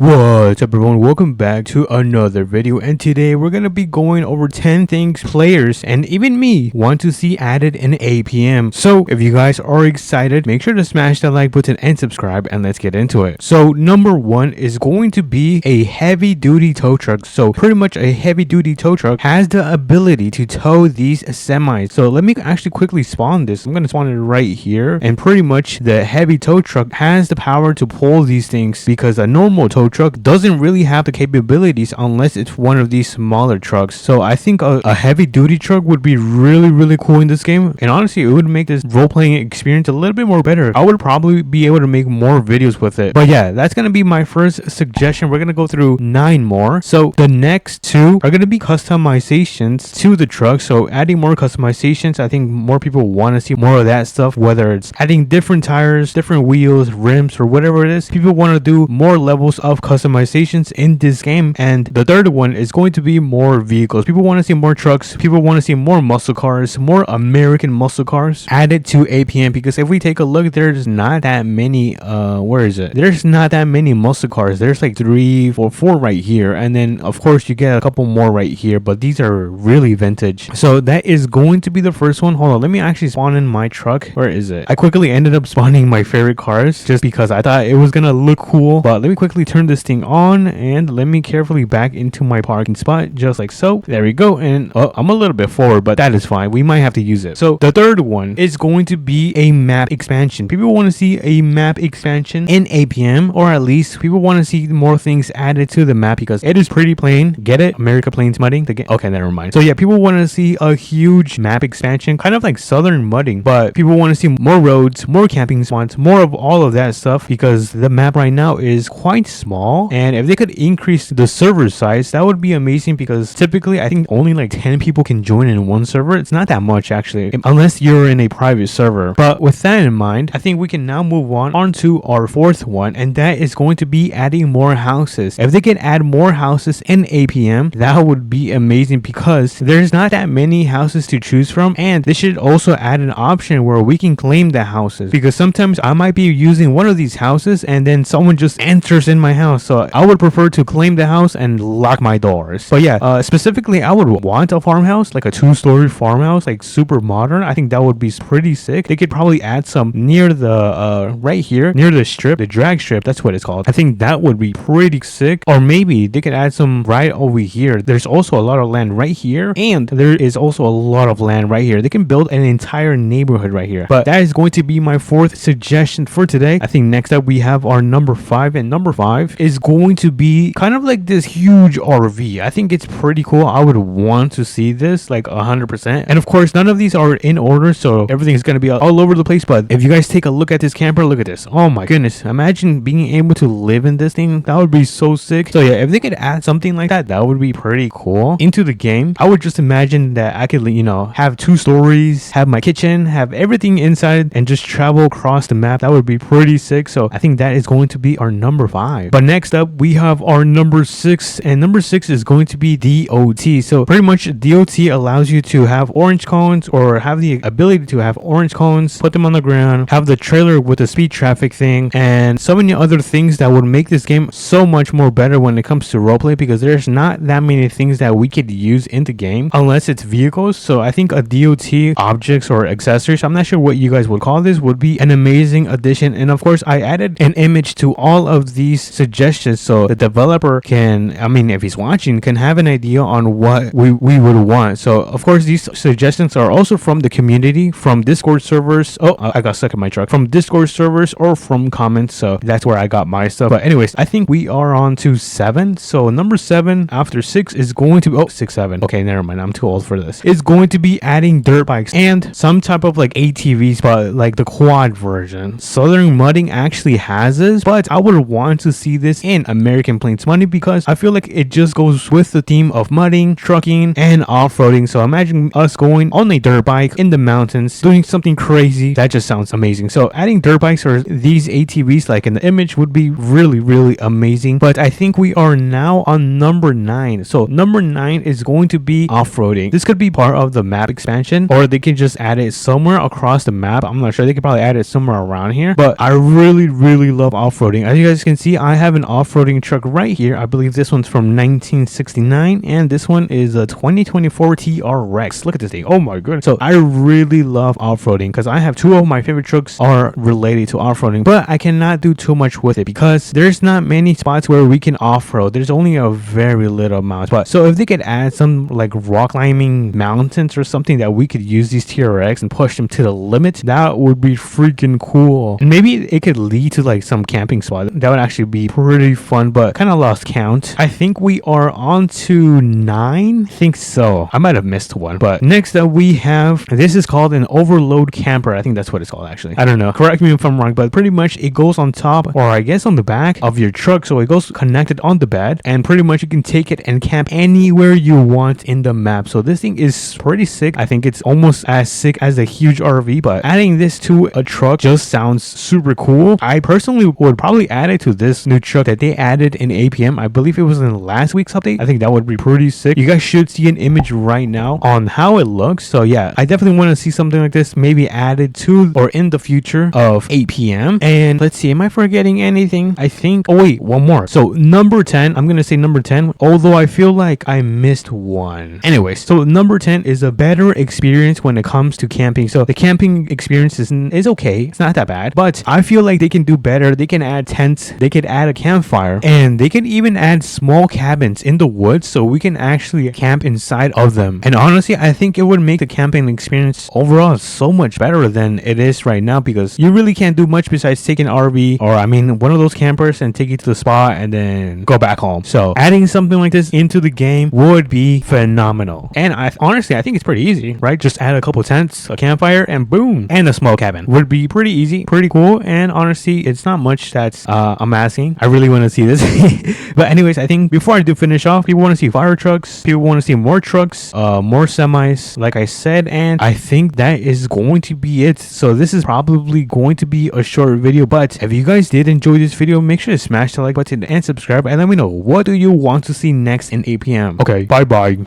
What's up everyone, welcome back to another video, and today we're gonna be going over 10 things players and even me want to see added in APM. So if you guys are excited, make sure to smash that like button and subscribe, and let's get into it. So number one is going to be a heavy duty tow truck. So pretty much a heavy duty tow truck has the ability to tow these semis. So let me actually quickly spawn this. I'm gonna spawn it right here, and pretty much the heavy tow truck has the power to pull these things, because a normal tow truck doesn't really have the capabilities unless it's one of these smaller trucks. So I think a heavy duty truck would be really cool in this game, and honestly it would make this role-playing experience a little bit more better. I would probably be able to make more videos with it. But yeah, that's gonna be my first suggestion. We're gonna go through 9 more. So the next 2 are gonna be customizations to the truck. So adding more customizations, I think more people want to see more of that stuff, whether it's adding different tires, different wheels, rims, or whatever it is. People want to do more levels of customizations in this game. And the third one is going to be more vehicles. People want to see more trucks. People want to see more muscle cars, more American muscle cars added to APM, because if we take a look, there's not that many where is it, there's not that many muscle cars. There's like 3 or 4 right here, and then of course you get a couple more right here, but these are really vintage. So that is going to be the first one. Hold on, let me actually spawn in my truck. Where is it? I quickly ended up spawning my favorite cars just because I thought it was gonna look cool. But let me quickly turn this thing on, and let me carefully back into my parking spot, just like so. There we go. And I'm a little bit forward, but that is fine. We might have to use it. So the third one is going to be a map expansion. People want to see a map expansion in APM, or at least people want to see more things added to the map, because it is pretty plain. Get it? America Plains mudding. Okay, never mind. So yeah, people want to see a huge map expansion, kind of like southern mudding, but people want to see more roads, more camping spots, more of all of that stuff, because the map right now is quite small. And if they could increase the server size, that would be amazing, because typically I think only like 10 people can join in one server. It's not that much actually, unless you're in a private server. But with that in mind, I think we can now move on to our fourth one, and that is going to be adding more houses. If they could add more houses in APM, that would be amazing, because there's not that many houses to choose from. And they should also add an option where we can claim the houses, because sometimes I might be using one of these houses and then someone just enters in my house. So I would prefer to claim the house and lock my doors. But yeah, specifically I would want a farmhouse, like a 2-story farmhouse, like super modern. I think that would be pretty sick. They could probably add some near the right here, near the strip, the drag strip, that's what it's called. I think that would be pretty sick. Or maybe they could add some right over here. There's also a lot of land right here, and there is also a lot of land right here. They can build an entire neighborhood right here. But that is going to be my 4th suggestion for today. I think next up we have our number 5, and number 5 is going to be kind of like this huge RV. I think it's pretty cool. I would want to see this like 100%. And of course, none of these are in order, so everything is going to be all over the place. But if you guys take a look at this camper, look at this. Oh my goodness. Imagine being able to live in this thing. That would be so sick. So yeah, if they could add something like that, that would be pretty cool into the game. I would just imagine that I could, you know, have 2 stories, have my kitchen, have everything inside, and just travel across the map. That would be pretty sick. So I think that is going to be our number 5. But next up we have our number 6, and number 6 is going to be DOT. So pretty much DOT allows you to have orange cones, or have the ability to have orange cones, put them on the ground, have the trailer with the speed traffic thing, and so many other things that would make this game so much more better when it comes to roleplay, because there's not that many things that we could use in the game unless it's vehicles. So I think a DOT objects or accessories, I'm not sure what you guys would call this, would be an amazing addition. And of course I added an image to all of these suggestions, so the developer can, I mean, if he's watching, can have an idea on what we would want. So of course these suggestions are also from the community, from Discord servers. Oh, I got stuck in my truck. From Discord servers or from comments. So that's where I got my stuff. But anyways, I think we are on to 7. So number 7 after 6 is going to be 6, 7. Okay, never mind. I'm too old for this. It's going to be adding dirt bikes and some type of like ATVs, but like the quad version. Southern mudding actually has this, but I would want to see this in American Plains mudding, because I feel like it just goes with the theme of mudding, trucking, and off-roading. So imagine us going on a dirt bike in the mountains, doing something crazy. That just sounds amazing. So adding dirt bikes or these ATVs like in the image would be really amazing. But I think we are now on number 9. So number 9 is going to be off-roading. This could be part of the map expansion, or they can just add it somewhere across the map. I'm not sure. They could probably add it somewhere around here, but I really love off-roading. As you guys can see, I have an off-roading off-roading truck right here. I believe this one's from 1969, and this one is a 2024 TRX. Look at this thing. Oh my goodness. So I really love off-roading because I have two of my favorite trucks are related to off-roading, but I cannot do too much with it because there's not many spots where we can off-road. There's only a very little amount. But so if they could add some like rock climbing mountains or something that we could use these TRX and push them to the limit, that would be freaking cool. And maybe it could lead to like some camping spot. That would actually be pretty fun, but kind of lost count. I think we are on to 9. I think so. I might have missed one. But next up we have, this is called an overload camper. I think that's what it's called actually. I don't know. Correct me if I'm wrong, but pretty much it goes on top, or I guess on the back of your truck. So it goes connected on the bed, and pretty much you can take it and camp anywhere you want in the map. So this thing is pretty sick. I think it's almost as sick as a huge RV, but adding this to a truck just sounds super cool. I personally would probably add it to this new truck that they added in APM. I believe it was in last week's update. I think that would be pretty sick. You guys should see an image right now on how it looks. So yeah, I definitely want to see something like this maybe added to or in the future of APM. And let's see, am I forgetting anything? I think, oh wait, one more. So number 10, I'm gonna say number 10, although I feel like I missed one. Anyways, so number 10 is a better experience when it comes to camping. So the camping experience is okay. It's not that bad, but I feel like they can do better. They can add tents, they could add a campfire, and they can even add small cabins in the woods so we can actually camp inside of them. And honestly, I think it would make the camping experience overall so much better than it is right now, because you really can't do much besides take an RV, or I mean one of those campers, and take it to the spot and then go back home. So adding something like this into the game would be phenomenal. And honestly I think it's pretty easy, right? Just add a couple tents, a campfire, and boom, and a small cabin. Would be pretty easy, pretty cool. And honestly, it's not much that's I'm asking. I really want to see this. But anyways, I think before I do finish off, people want to see fire trucks, people want to see more trucks, more semis, like I said, and I think that is going to be it. So this is probably going to be a short video, but if you guys did enjoy this video, make sure to smash the like button and subscribe, and let me know what do you want to see next in APM. Okay, bye bye.